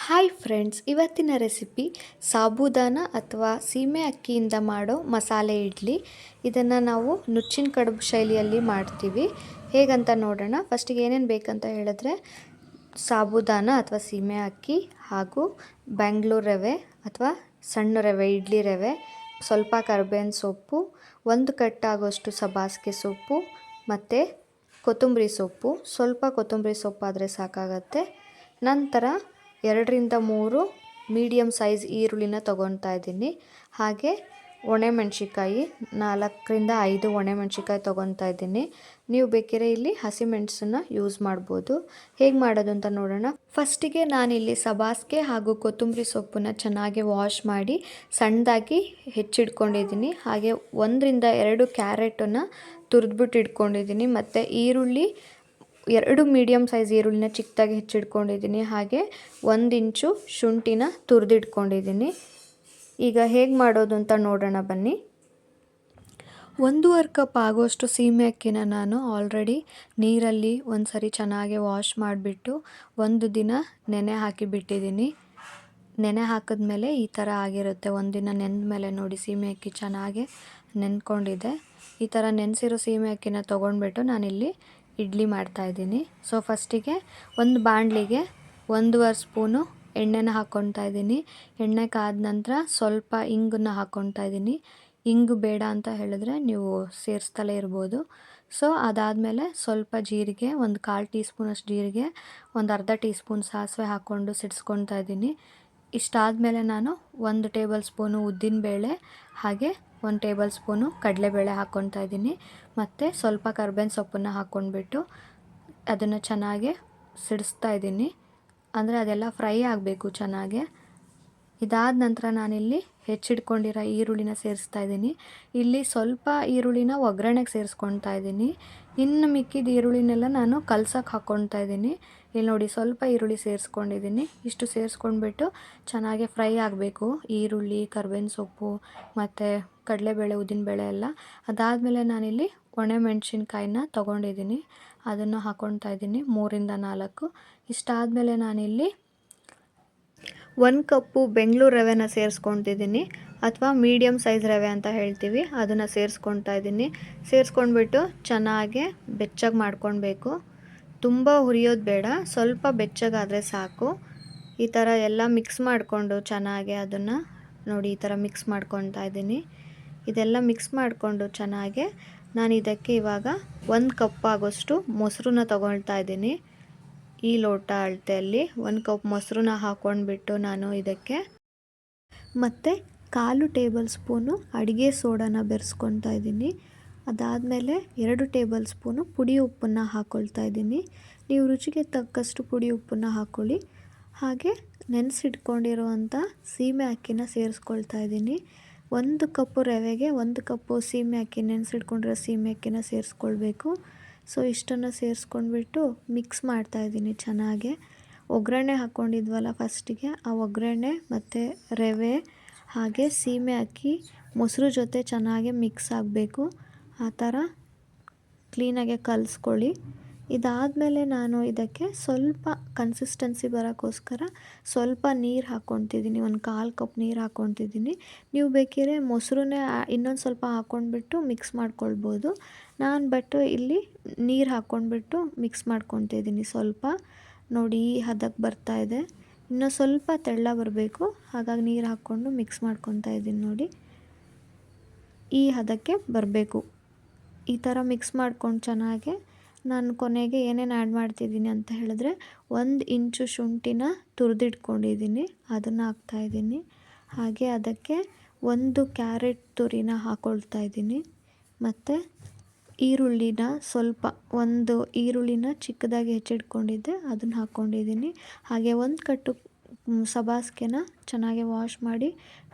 Hi friends, ಇವತ್ತಿನ recipe ಸಾಬೂದಾನ ಅಥವಾ ಸೀಮೆ ಅಕ್ಕಿಯಿಂದ ಮಾಡೋ ಮಸಾಲೆ ಇಡ್ಲಿ. ಇದನ್ನು ನಾವು ನುಚ್ಚಿನ ಕಡುಬು ಶೈಲಿಯಲ್ಲಿ ಮಾಡ್ತೀವಿ. ಹೇಗಂತ ನೋಡೋಣ. ಫಸ್ಟಿಗೆ ಏನೇನು ಬೇಕಂತ ಹೇಳಿದ್ರೆ ಸಾಬೂದಾನ ಅಥವಾ ಸೀಮೆ ಅಕ್ಕಿ ಹಾಗೂ ಬೆಂಗಳೂರು ರವೆ ಅಥವಾ ಸಣ್ಣ ರವೆ, ಇಡ್ಲಿ ರವೆ, ಸ್ವಲ್ಪ ಕರಿಬೇವಿನ ಸೊಪ್ಪು, ಒಂದು ಕಟ್ಟಾಗೋಷ್ಟು ಸಬ್ಬಾಸಿಗೆ ಸೊಪ್ಪು ಮತ್ತು ಕೊತ್ತಂಬರಿ ಸೊಪ್ಪು. ಸ್ವಲ್ಪ ಕೊತ್ತಂಬರಿ ಸೊಪ್ಪಾದರೆ ಸಾಕಾಗತ್ತೆ. ನಂತರ 2-3 ಮೀಡಿಯಮ್ ಸೈಜ್ ಈರುಳ್ಳಿನ ತೊಗೊತಾ ಇದ್ದೀನಿ. ಹಾಗೆ ಒಣಮೆಣ್ಸಿಕಾಯಿ 4-5 ಒಣಮೆಣ್ಸಿಕಾಯಿ ತೊಗೊತಾ ಇದ್ದೀನಿ. ನೀವು ಬೇಕಿದ್ರೆ ಇಲ್ಲಿ ಹಸಿಮೆಣಸನ್ನು ಯೂಸ್ ಮಾಡ್ಬೋದು. ಹೇಗೆ ಮಾಡೋದು ಅಂತ ನೋಡೋಣ. ಫಸ್ಟಿಗೆ ನಾನಿಲ್ಲಿ ಸಬ್ಬಾಸಿಗೆ ಹಾಗೂ ಕೊತ್ತಂಬರಿ ಸೊಪ್ಪನ್ನು ಚೆನ್ನಾಗಿ ವಾಶ್ ಮಾಡಿ ಸಣ್ಣದಾಗಿ ಹೆಚ್ಚಿಟ್ಕೊಂಡಿದ್ದೀನಿ. ಹಾಗೆ 1-2 ಕ್ಯಾರೆಟನ್ನು ತುರಿದ್ಬಿಟ್ಟು ಇಟ್ಕೊಂಡಿದ್ದೀನಿ. ಮತ್ತು ಈರುಳ್ಳಿ 2 ಮೀಡಿಯಮ್ ಸೈಜ್ ಈರುಳ್ಳಿನ ಚಿಕ್ಕದಾಗಿ ಹೆಚ್ಚಿಟ್ಕೊಂಡಿದ್ದೀನಿ. ಹಾಗೆ 1 ಇಂಚು ಶುಂಠಿನ ತುರಿದಿಟ್ಕೊಂಡಿದ್ದೀನಿ. ಈಗ ಹೇಗೆ ಮಾಡೋದು ಅಂತ ನೋಡೋಣ ಬನ್ನಿ. 1.5 ಕಪ್ ಆಗೋಷ್ಟು ಸೀಮೆ ಅಕ್ಕಿನ ನಾನು ಆಲ್ರೆಡಿ ನೀರಲ್ಲಿ ಒಂದು ಸರಿ ಚೆನ್ನಾಗಿ ವಾಶ್ ಮಾಡಿಬಿಟ್ಟು 1 ದಿನ ನೆನೆ ಹಾಕಿಬಿಟ್ಟಿದ್ದೀನಿ. ನೆನೆ ಹಾಕಿದ್ಮೇಲೆ ಈ ಥರ ಆಗಿರುತ್ತೆ. 1 ದಿನ ನೆನೆದ ಮೇಲೆ ನೋಡಿ ಸೀಮೆ ಅಕ್ಕಿ ಚೆನ್ನಾಗಿ ನೆನ್ಕೊಂಡಿದೆ. ಈ ಥರ ನೆನೆಸಿರೋ ಸೀಮೆ ಅಕ್ಕಿನ ತೊಗೊಂಡ್ಬಿಟ್ಟು ನಾನಿಲ್ಲಿ ಇಡ್ಲಿ ಮಾಡ್ತಾಯಿದ್ದೀನಿ. ಸೊ ಫಸ್ಟಿಗೆ ಒಂದು ಬಾಣಲಿಗೆ 1.5 ಸ್ಪೂನು ಎಣ್ಣೆನ ಹಾಕ್ಕೊತಾ ಇದ್ದೀನಿ. ಎಣ್ಣೆ ಕಾದ ನಂತರ ಸ್ವಲ್ಪ ಇಂಗನ್ನ ಹಾಕ್ಕೊತಾ ಇದ್ದೀನಿ. ಇಂಗು ಬೇಡ ಅಂತ ಹೇಳಿದ್ರೆ ನೀವು ಸೇರಿಸ್ತಲೇ ಇರ್ಬೋದು. ಸೊ ಅದಾದಮೇಲೆ ಸ್ವಲ್ಪ ಜೀರಿಗೆ, 1/4 ಟೀ ಸ್ಪೂನಷ್ಟು ಜೀರಿಗೆ, 1/2 ಟೀ ಸ್ಪೂನ್ ಸಾಸಿವೆ ಹಾಕ್ಕೊಂಡು ಸಿಡಿಸ್ಕೊತಾ ಇದ್ದೀನಿ. ಇಷ್ಟಾದಮೇಲೆ ನಾನು 1 ಟೇಬಲ್ ಸ್ಪೂನು ಉದ್ದಿನಬೇಳೆ ಹಾಗೆ 1 ಟೇಬಲ್ ಸ್ಪೂನು ಕಡಲೆಬೇಳೆ ಹಾಕ್ಕೊತಾ ಇದ್ದೀನಿ. ಮತ್ತು ಸ್ವಲ್ಪ ಕರಿಬೇವಿನ ಸೊಪ್ಪನ್ನು ಹಾಕ್ಕೊಂಡ್ಬಿಟ್ಟು ಅದನ್ನು ಚೆನ್ನಾಗಿ ಸಿಡಿಸ್ತಾ ಇದ್ದೀನಿ. ಅಂದರೆ ಅದೆಲ್ಲ ಫ್ರೈ ಆಗಬೇಕು ಚೆನ್ನಾಗೆ. ಇದಾದ ನಂತರ ನಾನಿಲ್ಲಿ ಹೆಚ್ಚಿಟ್ಕೊಂಡಿರೋ ಈರುಳ್ಳಿನ ಸೇರಿಸ್ತಾ ಇದ್ದೀನಿ. ಇಲ್ಲಿ ಸ್ವಲ್ಪ ಈರುಳ್ಳಿನ ಒಗ್ಗರಣೆಗೆ ಸೇರಿಸ್ಕೊತಾ ಇದ್ದೀನಿ. ಇನ್ನು ಮಿಕ್ಕಿದ ಈರುಳ್ಳಿನೆಲ್ಲ ನಾನು ಕಲ್ಸಕ್ಕೆ ಹಾಕ್ಕೊತಾ ಇದ್ದೀನಿ. ಇಲ್ಲಿ ನೋಡಿ ಸ್ವಲ್ಪ ಈರುಳ್ಳಿ ಸೇರಿಸ್ಕೊಂಡಿದ್ದೀನಿ. ಇಷ್ಟು ಸೇರಿಸ್ಕೊಂಡ್ಬಿಟ್ಟು ಚೆನ್ನಾಗಿ ಫ್ರೈ ಆಗಬೇಕು ಈರುಳ್ಳಿ, ಕರಿಬೇವಿನ ಸೊಪ್ಪು ಮತ್ತು ಕಡಲೆಬೇಳೆ, ಉದ್ದಿನಬೇಳೆ ಎಲ್ಲ. ಅದಾದಮೇಲೆ ನಾನಿಲ್ಲಿ ಒಣಮೆಣ್ಸಿನ್ಕಾಯಿನ ತೊಗೊಂಡಿದ್ದೀನಿ. ಅದನ್ನು ಹಾಕ್ಕೊತಾ ಇದ್ದೀನಿ 3-4. ಇಷ್ಟಾದಮೇಲೆ ನಾನಿಲ್ಲಿ 1 ಕಪ್ಪು ಬೆಂಗಳೂರು ರವೆನ ಸೇರಿಸ್ಕೊತಿದ್ದೀನಿ ಅಥವಾ ಮೀಡಿಯಮ್ ಸೈಜ್ ರವೆ ಅಂತ ಹೇಳ್ತೀವಿ. ಅದನ್ನು ಸೇರಿಸ್ಕೊತಾ ಇದ್ದೀನಿ. ಸೇರಿಸ್ಕೊಂಡ್ಬಿಟ್ಟು ಚೆನ್ನಾಗಿ ಬೆಚ್ಚಗೆ ಮಾಡ್ಕೊಳ್ಬೇಕು. ತುಂಬ ಹುರಿಯೋದು ಬೇಡ, ಸ್ವಲ್ಪ ಬೆಚ್ಚಗಾದರೆ ಸಾಕು. ಈ ಥರ ಎಲ್ಲ ಮಿಕ್ಸ್ ಮಾಡಿಕೊಂಡು ಚೆನ್ನಾಗಿ ಅದನ್ನು ನೋಡಿ ಈ ಥರ ಮಿಕ್ಸ್ ಮಾಡ್ಕೊತಾ ಇದ್ದೀನಿ. ಇದೆಲ್ಲ ಮಿಕ್ಸ್ ಮಾಡಿಕೊಂಡು ಚೆನ್ನಾಗಿ ನಾನು ಇದಕ್ಕೆ ಇವಾಗ 1 ಕಪ್ ಆಗೋಷ್ಟು ಮೊಸರನ್ನ ತೊಗೊಳ್ತಾ ಇದ್ದೀನಿ. ಈ ಲೋಟ ಅಳತೆಯಲ್ಲಿ 1 ಕಪ್ ಮೊಸರನ್ನ ಹಾಕ್ಕೊಂಡ್ಬಿಟ್ಟು ನಾನು ಇದಕ್ಕೆ ಮತ್ತು 1/4 ಟೇಬಲ್ ಸ್ಪೂನು ಅಡುಗೆ ಸೋಡಾನ ಬೆರೆಸ್ಕೊತಾ ಇದ್ದೀನಿ. ಅದಾದಮೇಲೆ 2 ಟೇಬಲ್ ಸ್ಪೂನು ಪುಡಿ ಉಪ್ಪನ್ನು ಹಾಕ್ಕೊಳ್ತಾ ಇದ್ದೀನಿ. ನೀವು ರುಚಿಗೆ ತಕ್ಕಷ್ಟು ಪುಡಿ ಉಪ್ಪನ್ನು ಹಾಕ್ಕೊಳ್ಳಿ. ಹಾಗೆ ನೆನೆಸಿಟ್ಕೊಂಡಿರುವಂಥ ಸೀಮೆ ಅಕ್ಕಿನ ಸೇರಿಸ್ಕೊಳ್ತಾ ಇದ್ದೀನಿ. 1 ಕಪ್ಪು ರವೆಗೆ 1 ಕಪ್ಪು ಸೀಮೆ ಅಕ್ಕಿ, ನೆನೆಸಿಟ್ಕೊಂಡಿರೋ ಸೀಮೆ ಅಕ್ಕಿನ ಸೇರಿಸ್ಕೊಳ್ಬೇಕು. ಸೊ ಇಷ್ಟನ್ನು ಸೇರಿಸ್ಕೊಂಡ್ಬಿಟ್ಟು ಮಿಕ್ಸ್ ಮಾಡ್ತಾಯಿದ್ದೀನಿ ಚೆನ್ನಾಗೆ. ಒಗ್ಗರಣೆ ಹಾಕ್ಕೊಂಡಿದ್ವಲ್ಲ ಫಸ್ಟಿಗೆ, ಆ ಒಗ್ಗರಣೆ ಮತ್ತು ರವೆ ಹಾಗೆ ಸೀಮೆ ಅಕ್ಕಿ ಮೊಸರು ಜೊತೆ ಚೆನ್ನಾಗಿ ಮಿಕ್ಸ್ ಆಗಬೇಕು. ಆ ಥರ ಕ್ಲೀನಾಗೆ ಕಲಿಸ್ಕೊಳ್ಳಿ. ಇದಾದಮೇಲೆ ನಾನು ಇದಕ್ಕೆ ಸ್ವಲ್ಪ ಕನ್ಸಿಸ್ಟೆನ್ಸಿ ಬರೋಕ್ಕೋಸ್ಕರ ಸ್ವಲ್ಪ ನೀರು ಹಾಕ್ಕೊತಿದ್ದೀನಿ. 1/4 ಕಪ್ ನೀರು ಹಾಕ್ಕೊತಿದ್ದೀನಿ. ನೀವು ಬೇಕಿದ್ರೆ ಮೊಸರನ್ನೇ ಇನ್ನೊಂದು ಸ್ವಲ್ಪ ಹಾಕ್ಕೊಂಡ್ಬಿಟ್ಟು ಮಿಕ್ಸ್ ಮಾಡ್ಕೊಳ್ಬೋದು. ಬಟ್ ಇಲ್ಲಿ ನೀರು ಹಾಕ್ಕೊಂಡ್ಬಿಟ್ಟು ಮಿಕ್ಸ್ ಮಾಡ್ಕೊತಿದ್ದೀನಿ. ಸ್ವಲ್ಪ ನೋಡಿ ಈ ಹದಕ್ಕೆ ಬರ್ತಾಯಿದೆ. ಇನ್ನೂ ಸ್ವಲ್ಪ ತೆಳ್ಳ ಬರಬೇಕು, ಹಾಗಾಗಿ ನೀರು ಹಾಕ್ಕೊಂಡು ಮಿಕ್ಸ್ ಮಾಡ್ಕೊತಾ ಇದ್ದೀನಿ. ನೋಡಿ ಈ ಹದಕ್ಕೆ ಬರಬೇಕು. ಈ ಥರ ಮಿಕ್ಸ್ ಮಾಡ್ಕೊಂಡು ಚೆನ್ನಾಗೆ ನಾನು ಕೊನೆಗೆ ಏನೇನು ಆ್ಯಡ್ ಮಾಡ್ತಿದ್ದೀನಿ ಅಂತ ಹೇಳಿದ್ರೆ 1 ಇಂಚು ಶುಂಠಿನ ತುರಿದಿಟ್ಕೊಂಡಿದ್ದೀನಿ, ಅದನ್ನು ಹಾಕ್ತಾಯಿದ್ದೀನಿ. ಹಾಗೆ ಅದಕ್ಕೆ 1 ಕ್ಯಾರೆಟ್ ತುರಿನ ಹಾಕ್ಕೊಳ್ತಾ ಇದ್ದೀನಿ. ಮತ್ತು ಈರುಳ್ಳಿನ ಸ್ವಲ್ಪ 1 ಈರುಳ್ಳಿನ ಚಿಕ್ಕದಾಗಿ ಹೆಚ್ಚಿಟ್ಕೊಂಡಿದ್ದೆ, ಅದನ್ನು ಹಾಕ್ಕೊಂಡಿದ್ದೀನಿ. ಹಾಗೆ 1 ಕಟ್ಟು ಸಬ್ಬಾಸಿಗೆನ ಚೆನ್ನಾಗಿ ವಾಶ್ ಮಾಡಿ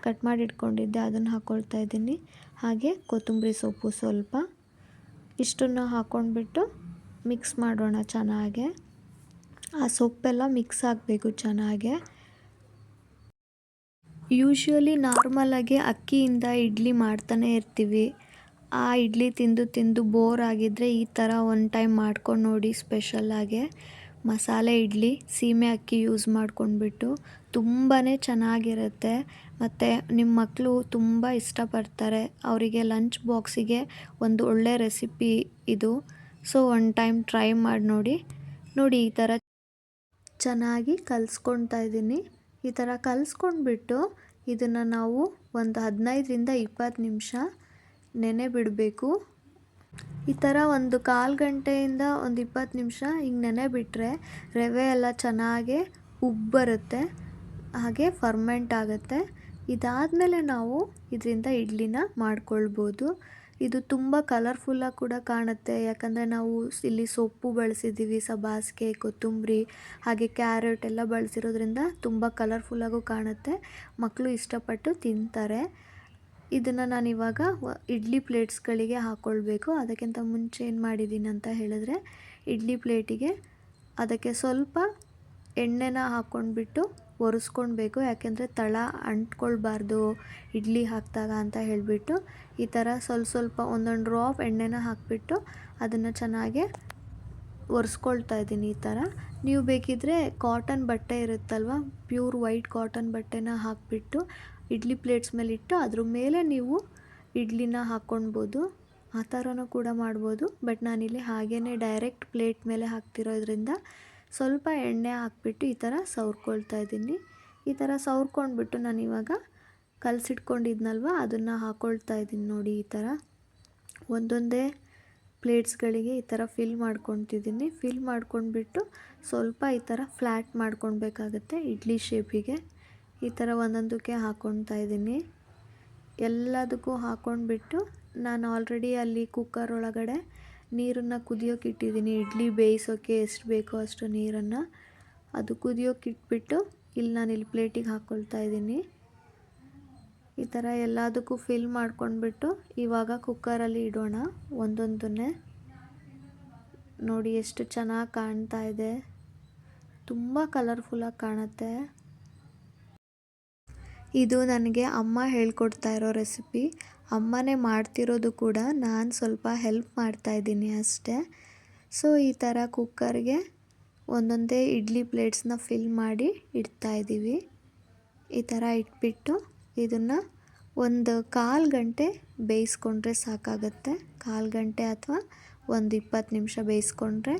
ಕಟ್ ಮಾಡಿ ಇಟ್ಕೊಂಡಿದ್ದೆ, ಅದನ್ನು ಹಾಕ್ಕೊಳ್ತಾ ಇದ್ದೀನಿ. ಹಾಗೆ ಕೊತ್ತಂಬರಿ ಸೊಪ್ಪು ಸ್ವಲ್ಪ. ಇಷ್ಟನ್ನು ಹಾಕ್ಕೊಂಡ್ಬಿಟ್ಟು ಮಿಕ್ಸ್ ಮಾಡೋಣ ಚೆನ್ನಾಗೆ. ಆ ಸೊಪ್ಪೆಲ್ಲ ಮಿಕ್ಸ್ ಆಗಬೇಕು ಚೆನ್ನಾಗೆ. ಯೂಶ್ವಲಿ ನಾರ್ಮಲಾಗಿ ಅಕ್ಕಿಯಿಂದ ಇಡ್ಲಿ ಮಾಡ್ತಾನೆ ಇರ್ತೀವಿ. ಆ ಇಡ್ಲಿ ತಿಂದು ತಿಂದು ಬೋರ್ ಆಗಿದ್ದರೆ ಈ ಥರ 1 ಟೈಮ್ ಮಾಡ್ಕೊಂಡು ನೋಡಿ ಸ್ಪೆಷಲ್ಲಾಗೆ. ಮಸಾಲೆ ಇಡ್ಲಿ ಸೀಮೆ ಅಕ್ಕಿ ಯೂಸ್ ಮಾಡ್ಕೊಂಡ್ಬಿಟ್ಟು ತುಂಬಾ ಚೆನ್ನಾಗಿರುತ್ತೆ ಮತ್ತು ನಿಮ್ಮ ಮಕ್ಕಳು ತುಂಬ ಇಷ್ಟಪಡ್ತಾರೆ. ಅವರಿಗೆ ಲಂಚ್ ಬಾಕ್ಸಿಗೆ ಒಂದು ಒಳ್ಳೆ ರೆಸಿಪಿ ಇದು. ಸೊ ಒನ್ ಟೈಮ್ ಟ್ರೈ ಮಾಡಿ ನೋಡಿ. ನೋಡಿ ಈ ಥರ ಚೆನ್ನಾಗಿ ಕಲಿಸ್ಕೊಳ್ತಾ ಇದ್ದೀನಿ. ಈ ಥರ ಕಲಿಸ್ಕೊಂಡ್ಬಿಟ್ಟು ಇದನ್ನು ನಾವು ಒಂದು 15ರಿಂದ 20 ನಿಮಿಷ ನೆನೆ ಬಿಡಬೇಕು. ಈ ಥರ ಒಂದು 1/4 ಗಂಟೆಯಿಂದ ಒಂದು 20 ನಿಮಿಷ ಹಿಂಗೆ ನೆನೆ ಬಿಟ್ಟರೆ ರವೆ ಎಲ್ಲ ಚೆನ್ನಾಗಿ ಬರುತ್ತೆ, ಹಾಗೆ ಫರ್ಮೆಂಟ್ ಆಗುತ್ತೆ. ಇದಾದಮೇಲೆ ನಾವು ಇದರಿಂದ ಇಡ್ಲಿನ ಮಾಡ್ಕೊಳ್ಬೋದು. ಇದು ತುಂಬ ಕಲರ್ಫುಲ್ಲಾಗಿ ಕೂಡ ಕಾಣುತ್ತೆ, ಯಾಕಂದರೆ ನಾವು ಇಲ್ಲಿ ಸೊಪ್ಪು ಬಳಸಿದ್ದೀವಿ, ಸಬ್ಬಾಸಿಗೆ, ಕೊತ್ತಂಬರಿ ಹಾಗೆ ಕ್ಯಾರೆಟ್ ಎಲ್ಲ ಬಳಸಿರೋದ್ರಿಂದ ತುಂಬ ಕಲರ್ಫುಲ್ಲಾಗೂ ಕಾಣುತ್ತೆ. ಮಕ್ಕಳು ಇಷ್ಟಪಟ್ಟು ತಿಂತಾರೆ. ಇದನ್ನು ನಾನಿವಾಗ ಇಡ್ಲಿ ಪ್ಲೇಟ್ಸ್ಗಳಿಗೆ ಹಾಕ್ಕೊಳ್ಬೇಕು. ಅದಕ್ಕಿಂತ ಮುಂಚೆ ಏನು ಮಾಡಿದ್ದೀನಿ ಅಂತ ಹೇಳಿದ್ರೆ, ಇಡ್ಲಿ ಪ್ಲೇಟಿಗೆ ಅದಕ್ಕೆ ಸ್ವಲ್ಪ ಎಣ್ಣೆನ ಹಾಕ್ಕೊಂಡ್ಬಿಟ್ಟು ಒರೆಸ್ಕೊಳ್ಬೇಕು. ಯಾಕೆಂದರೆ ತಳ ಅಂಟ್ಕೊಳ್ಬಾರ್ದು ಇಡ್ಲಿ ಹಾಕಿದಾಗ ಅಂತ ಹೇಳಿಬಿಟ್ಟು ಈ ಥರ ಸ್ವಲ್ಪ ಒಂದೊಂದು ಡ್ರಾಪ್ ಎಣ್ಣೆನ ಹಾಕಿಬಿಟ್ಟು ಅದನ್ನು ಚೆನ್ನಾಗಿ ಒರೆಸ್ಕೊಳ್ತಾ ಇದ್ದೀನಿ. ಈ ಥರ ನೀವು ಬೇಕಿದ್ದರೆ ಕಾಟನ್ ಬಟ್ಟೆ ಇರುತ್ತಲ್ವ, ಪ್ಯೂರ್ ವೈಟ್ ಕಾಟನ್ ಬಟ್ಟೆನ ಹಾಕಿಬಿಟ್ಟು ಇಡ್ಲಿ ಪ್ಲೇಟ್ಸ್ ಮೇಲೆ ಇಟ್ಟು ಅದ್ರ ಮೇಲೆ ನೀವು ಇಡ್ಲಿನ ಹಾಕ್ಕೊಳ್ಬೋದು. ಆ ಥರನೂ ಕೂಡ ಮಾಡ್ಬೋದು. ಬಟ್ ನಾನಿಲ್ಲಿ ಹಾಗೇ ಡೈರೆಕ್ಟ್ ಪ್ಲೇಟ್ ಮೇಲೆ ಹಾಕ್ತಿರೋದ್ರಿಂದ ಸ್ವಲ್ಪ ಎಣ್ಣೆ ಹಾಕ್ಬಿಟ್ಟು ಈ ಥರ ಸವರ್ಕೊಳ್ತಾ ಇದ್ದೀನಿ. ಈ ಥರ ಸವರ್ಕೊಂಡ್ಬಿಟ್ಟು ನಾನಿವಾಗ ಕಲಸಿಟ್ಕೊಂಡಿದ್ನಲ್ವ ಅದನ್ನು ಹಾಕ್ಕೊಳ್ತಾ ಇದ್ದೀನಿ. ನೋಡಿ ಈ ಥರ ಒಂದೊಂದೇ ಪ್ಲೇಟ್ಸ್ಗಳಿಗೆ ಈ ಥರ ಫಿಲ್ ಮಾಡ್ಕೊತಿದ್ದೀನಿ. ಫಿಲ್ ಮಾಡ್ಕೊಂಡ್ಬಿಟ್ಟು ಸ್ವಲ್ಪ ಈ ಥರ ಫ್ಲ್ಯಾಟ್ ಮಾಡ್ಕೊಳ್ಬೇಕಾಗತ್ತೆ ಇಡ್ಲಿ ಶೇಪಿಗೆ. ಈ ಥರ ಒಂದೊಂದಕ್ಕೆ ಹಾಕ್ಕೊಳ್ತಾ ಇದ್ದೀನಿ. ಎಲ್ಲದಕ್ಕೂ ಹಾಕ್ಕೊಂಡ್ಬಿಟ್ಟು ನಾನು ಆಲ್ರೆಡಿ ಅಲ್ಲಿ ಕುಕ್ಕರ್ ಒಳಗಡೆ ನೀರನ್ನು ಕುದಿಯೋಕೆ ಇಟ್ಟಿದ್ದೀನಿ. ಇಡ್ಲಿ ಬೇಯಿಸೋಕ್ಕೆ ಎಷ್ಟು ಬೇಕೋ ಅಷ್ಟು ನೀರನ್ನು ಅದು ಕುದಿಯೋಕೆ ಇಟ್ಬಿಟ್ಟು ಇಲ್ಲಿ ಪ್ಲೇಟಿಗೆ ಹಾಕ್ಕೊಳ್ತಾ ಇದ್ದೀನಿ. ಈ ಥರ ಎಲ್ಲದಕ್ಕೂ ಫಿಲ್ ಮಾಡ್ಕೊಂಡ್ಬಿಟ್ಟು ಇವಾಗ ಕುಕ್ಕರಲ್ಲಿ ಇಡೋಣ ಒಂದೊಂದನ್ನೇ. ನೋಡಿ ಎಷ್ಟು ಚೆನ್ನಾಗಿ ಕಾಣ್ತಾ ಇದೆ, ತುಂಬ ಕಲರ್ಫುಲ್ಲಾಗಿ ಕಾಣುತ್ತೆ. ಇದು ನನಗೆ ಅಮ್ಮ ಹೇಳ್ಕೊಡ್ತಾ ಇರೋ ರೆಸಿಪಿ. ಅಮ್ಮನೇ ಮಾಡ್ತಿರೋದು ಕೂಡ, ನಾನು ಸ್ವಲ್ಪ ಹೆಲ್ಪ್ ಮಾಡ್ತಾಯಿದ್ದೀನಿ ಅಷ್ಟೇ. ಸೊ ಈ ಥರ ಕುಕ್ಕರ್ಗೆ ಒಂದೊಂದೇ ಇಡ್ಲಿ ಪ್ಲೇಟ್ಸ್ನ ಫಿಲ್ ಮಾಡಿ ಇಡ್ತಾಯಿದ್ದೀವಿ. ಈ ಥರ ಇಟ್ಬಿಟ್ಟು ಇದನ್ನು ಒಂದು 1/4 ಗಂಟೆ ಬೇಯಿಸ್ಕೊಂಡ್ರೆ ಸಾಕಾಗತ್ತೆ. 1/4 ಗಂಟೆ ಅಥವಾ ಒಂದು 20 ನಿಮಿಷ ಬೇಯಿಸ್ಕೊಂಡ್ರೆ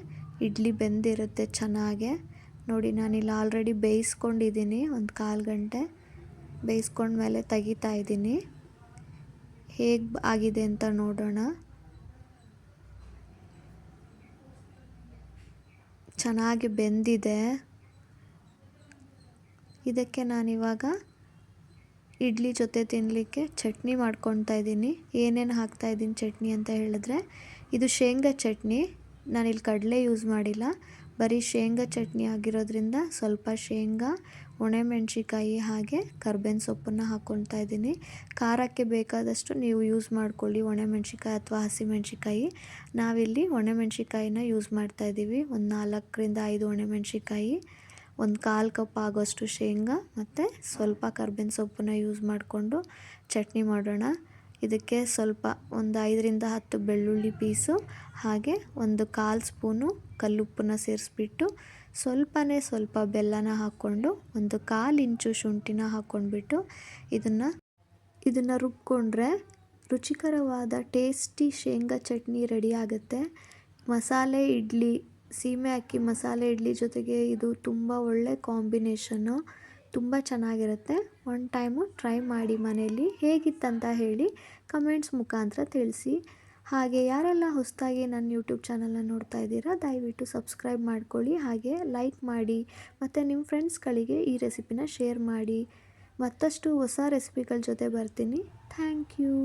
ಇಡ್ಲಿ ಬೆಂದಿರುತ್ತೆ ಚೆನ್ನಾಗೆ. ನೋಡಿ ನಾನಿಲ್ಲಿ ಆಲ್ರೆಡಿ ಬೇಯಿಸ್ಕೊಂಡಿದ್ದೀನಿ. ಒಂದು 1/4 ಗಂಟೆ ಬೇಯಿಸ್ಕೊಂಡ್ಮೇಲೆ ತೆಗಿತಾ ಇದ್ದೀನಿ. ಹೇಗೆ ಆಗಿದೆ ಅಂತ ನೋಡೋಣ. ಚೆನ್ನಾಗಿ ಬೆಂದಿದೆ. ಇದಕ್ಕೆ ನಾನಿವಾಗ ಇಡ್ಲಿ ಜೊತೆ ತಿನ್ನಲಿಕ್ಕೆ ಚಟ್ನಿ ಮಾಡ್ಕೊತಾ ಇದ್ದೀನಿ. ಏನೇನು ಹಾಕ್ತಾಯಿದ್ದೀನಿ ಚಟ್ನಿ ಅಂತ ಹೇಳಿದ್ರೆ, ಇದು ಶೇಂಗಾ ಚಟ್ನಿ. ನಾನಿಲ್ಲಿ ಕಡಲೆ ಯೂಸ್ ಮಾಡಿಲ್ಲ, ಬರೀ ಶೇಂಗಾ ಚಟ್ನಿ ಆಗಿರೋದ್ರಿಂದ ಸ್ವಲ್ಪ ಶೇಂಗಾ, ಒಣಮೆಣ್ಸಿಕಾಯಿ ಹಾಗೆ ಕರ್ಬೇವಿನ ಸೊಪ್ಪನ್ನು ಹಾಕ್ಕೊಳ್ತಾ ಇದ್ದೀನಿ. ಖಾರಕ್ಕೆ ಬೇಕಾದಷ್ಟು ನೀವು ಯೂಸ್ ಮಾಡ್ಕೊಳ್ಳಿ, ಒಣಮೆಣ್ಸಿಕಾಯಿ ಅಥವಾ ಹಸಿಮೆಣ್ಸಿಕಾಯಿ. ನಾವಿಲ್ಲಿ ಒಣಮೆಣ್ಸಿಕಾಯಿನ ಯೂಸ್ ಮಾಡ್ತಾಯಿದ್ದೀವಿ. ಒಂದು 4ರಿಂದ 5 ಒಣಮೆಣ್ಸಿಕಾಯಿ, ಒಂದು 1/4 ಕಪ್ ಆಗೋಷ್ಟು ಶೇಂಗಾ ಮತ್ತು ಸ್ವಲ್ಪ ಕರ್ಬೇವಿನ ಸೊಪ್ಪನ್ನು ಯೂಸ್ ಮಾಡಿಕೊಂಡು ಚಟ್ನಿ ಮಾಡೋಣ. ಇದಕ್ಕೆ ಸ್ವಲ್ಪ ಒಂದು 5ರಿಂದ 10 ಬೆಳ್ಳುಳ್ಳಿ ಪೀಸು ಹಾಗೆ ಒಂದು 1/4 ಸ್ಪೂನು ಕಲ್ಲುಪ್ಪನ್ನ ಸೇರಿಸ್ಬಿಟ್ಟು ಸ್ವಲ್ಪ ಬೆಲ್ಲನ ಹಾಕ್ಕೊಂಡು ಒಂದು 1/4 ಇಂಚು ಶುಂಠಿನ ಹಾಕ್ಕೊಂಡ್ಬಿಟ್ಟು ಇದನ್ನು ರುಬ್ಕೊಂಡ್ರೆ ರುಚಿಕರವಾದ ಟೇಸ್ಟಿ ಶೇಂಗಾ ಚಟ್ನಿ ರೆಡಿ ಆಗುತ್ತೆ. ಮಸಾಲೆ ಇಡ್ಲಿ, ಸೀಮೆ ಅಕ್ಕಿ ಮಸಾಲೆ ಇಡ್ಲಿ ಜೊತೆಗೆ ಇದು ತುಂಬ ಒಳ್ಳೆ ಕಾಂಬಿನೇಷನ್ನು, ತುಂಬ ಚೆನ್ನಾಗಿರುತ್ತೆ. ಒನ್ ಟೈಮು ಟ್ರೈ ಮಾಡಿ ಮನೆಯಲ್ಲಿ. ಹೇಗಿತ್ತಂತ ಹೇಳಿ ಕಮೆಂಟ್ಸ್ ಮುಖಾಂತರ ತಿಳಿಸಿ. ಹಾಗೆ ಯಾರೆಲ್ಲ ಹೊಸದಾಗಿ ನನ್ನ ಯೂಟ್ಯೂಬ್ ಚಾನಲ್ನ ನೋಡ್ತಾ ಇದ್ದೀರಾ, ದಯವಿಟ್ಟು ಸಬ್ಸ್ಕ್ರೈಬ್ ಮಾಡ್ಕೊಳ್ಳಿ, ಹಾಗೆ ಲೈಕ್ ಮಾಡಿ ಮತ್ತು ನಿಮ್ಮ ಫ್ರೆಂಡ್ಸ್ಗಳಿಗೆ ಈ ರೆಸಿಪಿನ ಶೇರ್ ಮಾಡಿ. ಮತ್ತಷ್ಟು ಹೊಸ ರೆಸಿಪಿಗಳ ಜೊತೆ ಬರ್ತೀನಿ. Thank you.